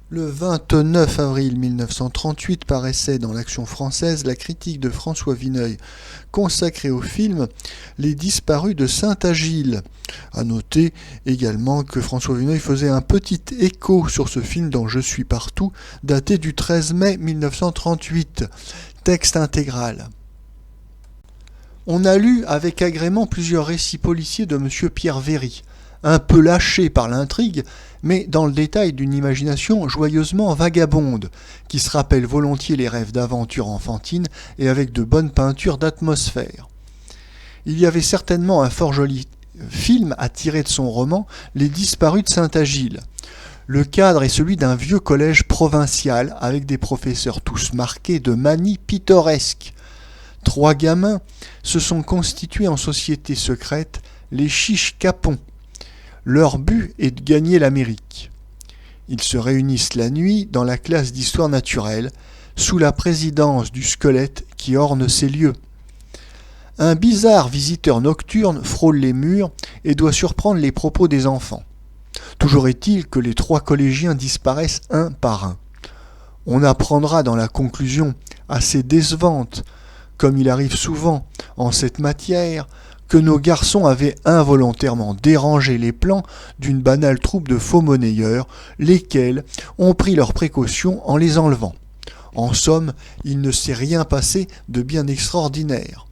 Le 29 avril 1938 paraissait dans l'Action française la critique de François Vineuil consacrée au film Les disparus de Saint-Agile. À noter également que François Vineuil faisait un petit écho sur ce film dans Je suis partout, daté du 13 mai 1938. Texte intégral. On a lu avec agrément plusieurs récits policiers de M. Pierre Véry, un peu lâché par l'intrigue, mais dans le détail d'une imagination joyeusement vagabonde, qui se rappelle volontiers les rêves d'aventure enfantine et avec de bonnes peintures d'atmosphère. Il y avait certainement un fort joli film à tirer de son roman Les disparus de Saint-Agile. Le cadre est celui d'un vieux collège provincial avec des professeurs tous marqués de manies pittoresques. 3 gamins se sont constitués en société secrète, les Chiches Capons. Leur but est de gagner l'Amérique. Ils se réunissent la nuit dans la classe d'histoire naturelle, sous la présidence du squelette qui orne ces lieux. Un bizarre visiteur nocturne frôle les murs et doit surprendre les propos des enfants. Toujours est-il que les 3 collégiens disparaissent un par un. On apprendra dans la conclusion, assez décevante, comme il arrive souvent en cette matière, que nos garçons avaient involontairement dérangé les plans d'une banale troupe de faux monnayeurs, lesquels ont pris leurs précautions en les enlevant. En somme, il ne s'est rien passé de bien extraordinaire.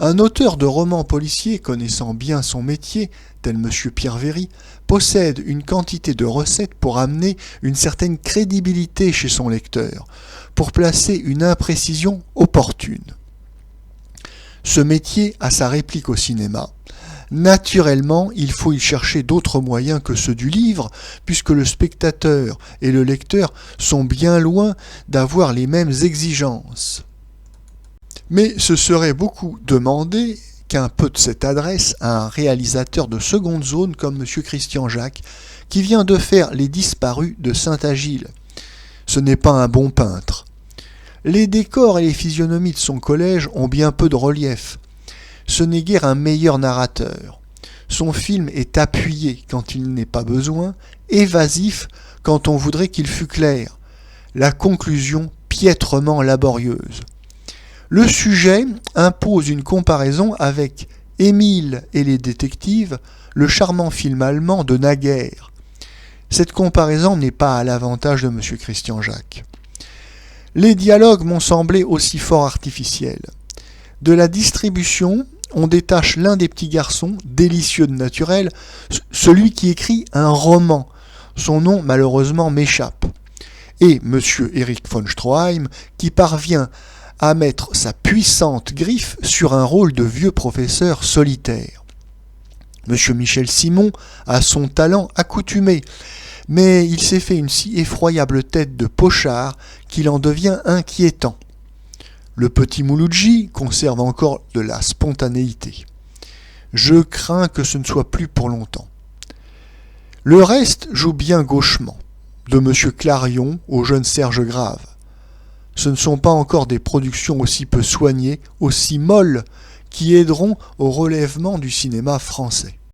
Un auteur de romans policiers connaissant bien son métier, tel M. Pierre Véry, possède une quantité de recettes pour amener une certaine crédibilité chez son lecteur, pour placer une imprécision opportune. Ce métier a sa réplique au cinéma. Naturellement, il faut y chercher d'autres moyens que ceux du livre, puisque le spectateur et le lecteur sont bien loin d'avoir les mêmes exigences. Mais ce serait beaucoup demander qu'un peu de cette adresse à un réalisateur de seconde zone comme M. Christian Jacques, qui vient de faire Les disparus de Saint-Agile. Ce n'est pas un bon peintre. Les décors et les physionomies de son collège ont bien peu de relief. Ce n'est guère un meilleur narrateur. Son film est appuyé quand il n'est pas besoin, évasif quand on voudrait qu'il fût clair. La conclusion piètrement laborieuse. Le sujet impose une comparaison avec Émile et les détectives, le charmant film allemand de naguère. Cette comparaison n'est pas à l'avantage de M. Christian Jacques. Les dialogues m'ont semblé aussi fort artificiels. De la distribution, on détache l'un des petits garçons, délicieux de naturel, celui qui écrit un roman. Son nom, malheureusement, m'échappe. Et M. Erich von Stroheim, qui parvient à mettre sa puissante griffe sur un rôle de vieux professeur solitaire. M. Michel Simon a son talent accoutumé, mais il s'est fait une si effroyable tête de pochard qu'il en devient inquiétant. Le petit Mouloudji conserve encore de la spontanéité. Je crains que ce ne soit plus pour longtemps. Le reste joue bien gauchement, de M. Clarion au jeune Serge Grave. Ce ne sont pas encore des productions aussi peu soignées, aussi molles, qui aideront au relèvement du cinéma français.